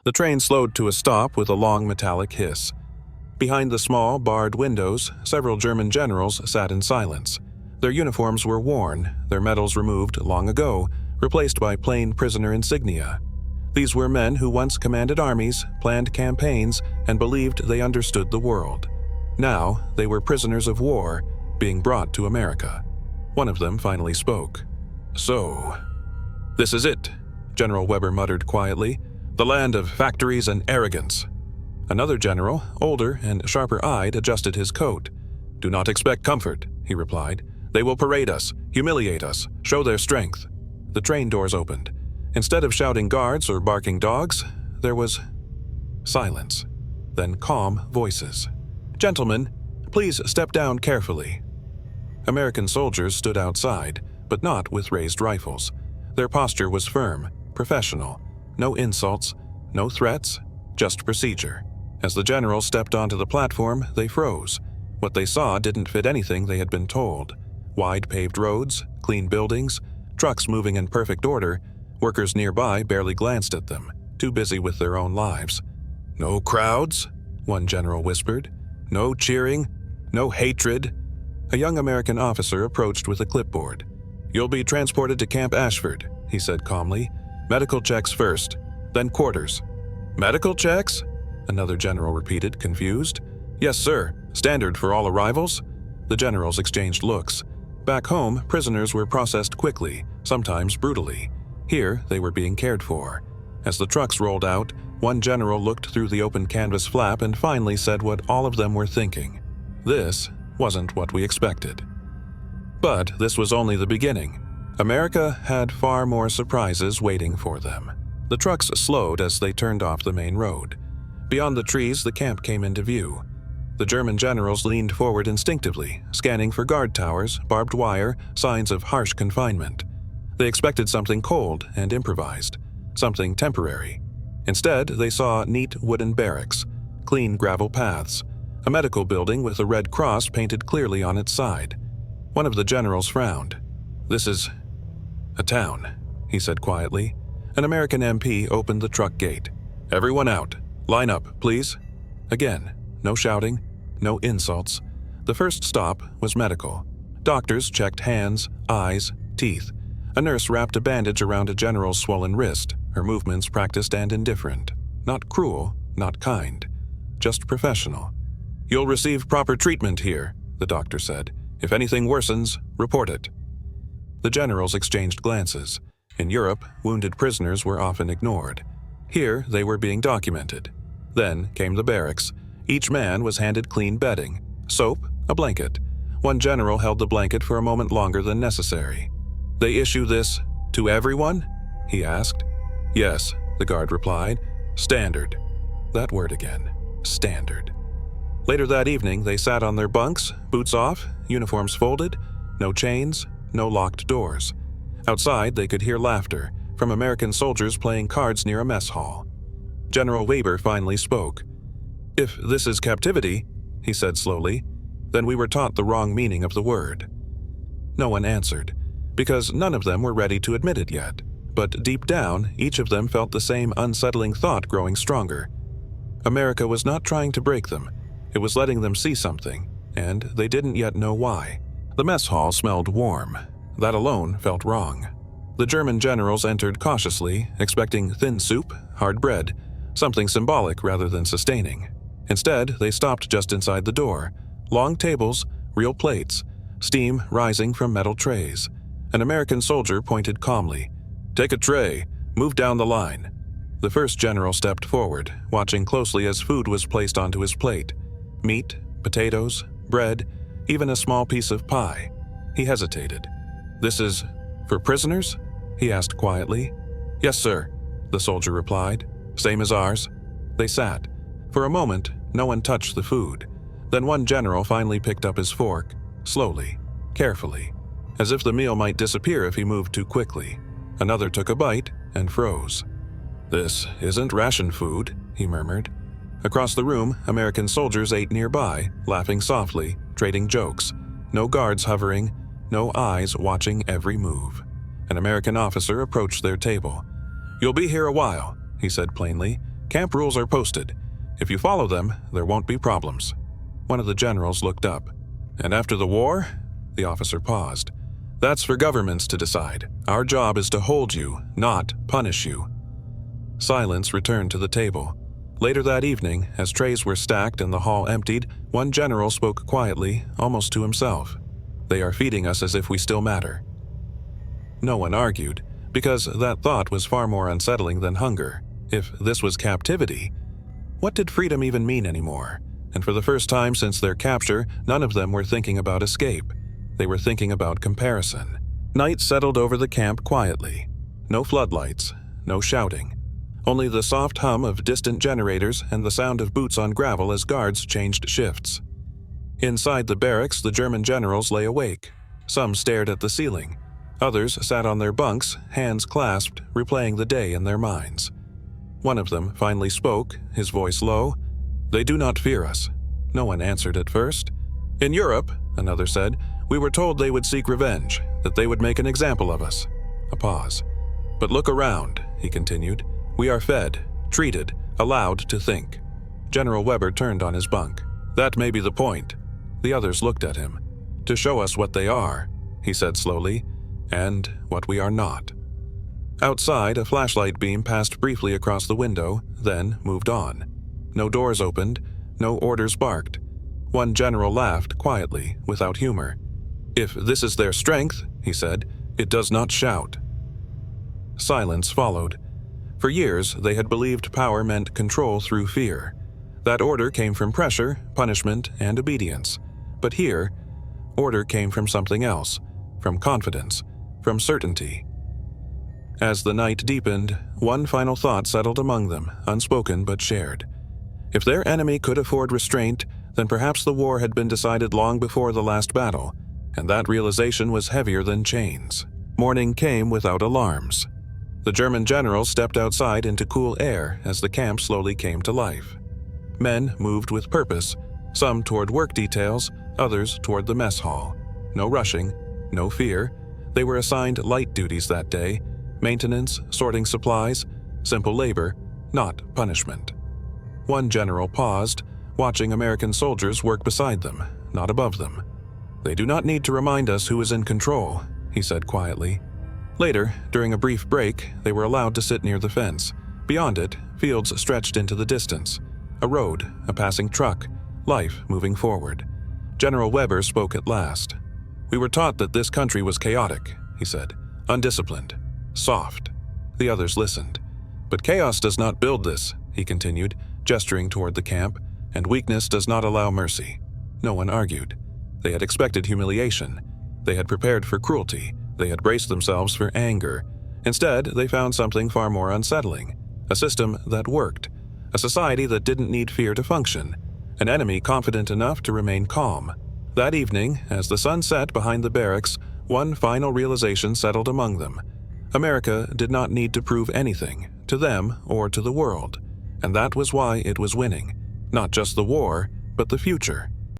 The train slowed to a stop with a long metallic hiss. Behind the small, barred windows, several German generals sat in silence. Their uniforms were worn, their medals removed long ago, replaced by plain prisoner insignia. These were men who once commanded armies, planned campaigns, and believed they understood the world. Now, they were prisoners of war, being brought to America. One of them finally spoke. "So, this is it," General Weber muttered quietly. "The land of factories and arrogance." Another general, older and sharper-eyed, adjusted his coat. "Do not expect comfort," he replied. "They will parade us, humiliate us, show their strength." The train doors opened. Instead of shouting guards or barking dogs, there was silence, then calm voices. "Gentlemen, please step down carefully." American soldiers stood outside, but not with raised rifles. Their posture was firm, professional. No insults, no threats, just procedure. As the general stepped onto the platform, they froze. What they saw didn't fit anything they had been told. Wide paved roads, clean buildings, trucks moving in perfect order. Workers nearby barely glanced at them, too busy with their own lives. "No crowds?" one general whispered. "No cheering? No hatred?" A young American officer approached with a clipboard. "You'll be transported to Camp Ashford," he said calmly. "Medical checks first, then quarters." "Medical checks?" another general repeated, confused. "Yes, sir. Standard for all arrivals?" The generals exchanged looks. Back home, prisoners were processed quickly, sometimes brutally. Here, they were being cared for. As the trucks rolled out, one general looked through the open canvas flap and finally said what all of them were thinking. "This wasn't what we expected." But this was only the beginning. America had far more surprises waiting for them. The trucks slowed as they turned off the main road. Beyond the trees, the camp came into view. The German generals leaned forward instinctively, scanning for guard towers, barbed wire, signs of harsh confinement. They expected something cold and improvised, something temporary. Instead, they saw neat wooden barracks, clean gravel paths, a medical building with a red cross painted clearly on its side. One of the generals frowned. "This is a town," he said quietly. An American MP opened the truck gate. "Everyone out. Line up, please." Again, no shouting, no insults. The first stop was medical. Doctors checked hands, eyes, teeth. A nurse wrapped a bandage around a general's swollen wrist, her movements practiced and indifferent. Not cruel, not kind. Just professional. "You'll receive proper treatment here," the doctor said. "If anything worsens, report it." The generals exchanged glances. In Europe, wounded prisoners were often ignored. Here, they were being documented. Then came the barracks. Each man was handed clean bedding, soap, a blanket. One general held the blanket for a moment longer than necessary. "They issue this to everyone?" he asked. "Yes," the guard replied. "Standard." That word again. Standard. Later that evening, they sat on their bunks, boots off, uniforms folded, no chains, no locked doors. Outside, they could hear laughter from American soldiers playing cards near a mess hall. General Weber finally spoke. "If this is captivity," he said slowly, "then we were taught the wrong meaning of the word." No one answered, because none of them were ready to admit it yet. But deep down, each of them felt the same unsettling thought growing stronger. America was not trying to break them. It was letting them see something, and they didn't yet know why. The mess hall smelled warm. That alone felt wrong. The German generals entered cautiously, expecting thin soup, hard bread, something symbolic rather than sustaining. Instead, they stopped just inside the door. Long tables, real plates, steam rising from metal trays. An American soldier pointed calmly. "Take a tray. Move down the line." The first general stepped forward, watching closely as food was placed onto his plate. Meat, potatoes, bread, even a small piece of pie. He hesitated. "This is for prisoners?" he asked quietly. "Yes, sir," the soldier replied. "Same as ours." They sat. For a moment, no one touched the food. Then one general finally picked up his fork, slowly, carefully, as if the meal might disappear if he moved too quickly. Another took a bite and froze. "This isn't ration food," he murmured. Across the room, American soldiers ate nearby, laughing softly, trading jokes. No guards hovering, no eyes watching every move. An American officer approached their table. "You'll be here a while," he said plainly. Camp rules are posted. If you follow them, there won't be problems." One of the generals looked up. "And after the war?" The officer paused. "That's for governments to decide. Our job is to hold you, not punish you." Silence returned to the table. Later that evening, as trays were stacked and the hall emptied, one general spoke quietly, almost to himself. "They are feeding us as if we still matter." No one argued, because that thought was far more unsettling than hunger. If this was captivity, what did freedom even mean anymore? And for the first time since their capture, none of them were thinking about escape. They were thinking about comparison. Night settled over the camp quietly. No floodlights, no shouting. Only the soft hum of distant generators and the sound of boots on gravel as guards changed shifts. Inside the barracks, the German generals lay awake. Some stared at the ceiling. Others sat on their bunks, hands clasped, replaying the day in their minds. One of them finally spoke, his voice low. "They do not fear us." No one answered at first. "In Europe," another said, "we were told they would seek revenge, that they would make an example of us." A pause. "But look around," he continued. "We are fed, treated, allowed to think." General Weber turned on his bunk. "That may be the point." The others looked at him. "To show us what they are," he said slowly, "and what we are not." Outside, a flashlight beam passed briefly across the window, then moved on. No doors opened, no orders barked. One general laughed quietly, without humor. "If this is their strength," he said, "it does not shout." Silence followed. For years, they had believed power meant control through fear. That order came from pressure, punishment, and obedience. But here, order came from something else, from confidence, from certainty. As the night deepened, one final thought settled among them, unspoken but shared. If their enemy could afford restraint, then perhaps the war had been decided long before the last battle, and that realization was heavier than chains. Morning came without alarms. The German generals stepped outside into cool air as the camp slowly came to life. Men moved with purpose, some toward work details, others toward the mess hall. No rushing, no fear. They were assigned light duties that day: maintenance, sorting supplies, simple labor, not punishment. One general paused, watching American soldiers work beside them, not above them. "They do not need to remind us who is in control," he said quietly. Later, during a brief break, they were allowed to sit near the fence. Beyond it, fields stretched into the distance. A road, a passing truck, life moving forward. General Weber spoke at last. "We were taught that this country was chaotic," he said, "undisciplined, soft." The others listened. "But chaos does not build this," he continued, gesturing toward the camp, "and weakness does not allow mercy." No one argued. They had expected humiliation. They had prepared for cruelty. They had braced themselves for anger. Instead, they found something far more unsettling. A system that worked. A society that didn't need fear to function. An enemy confident enough to remain calm. That evening, as the sun set behind the barracks, one final realization settled among them. America did not need to prove anything, to them or to the world. And that was why it was winning. Not just the war, but the future.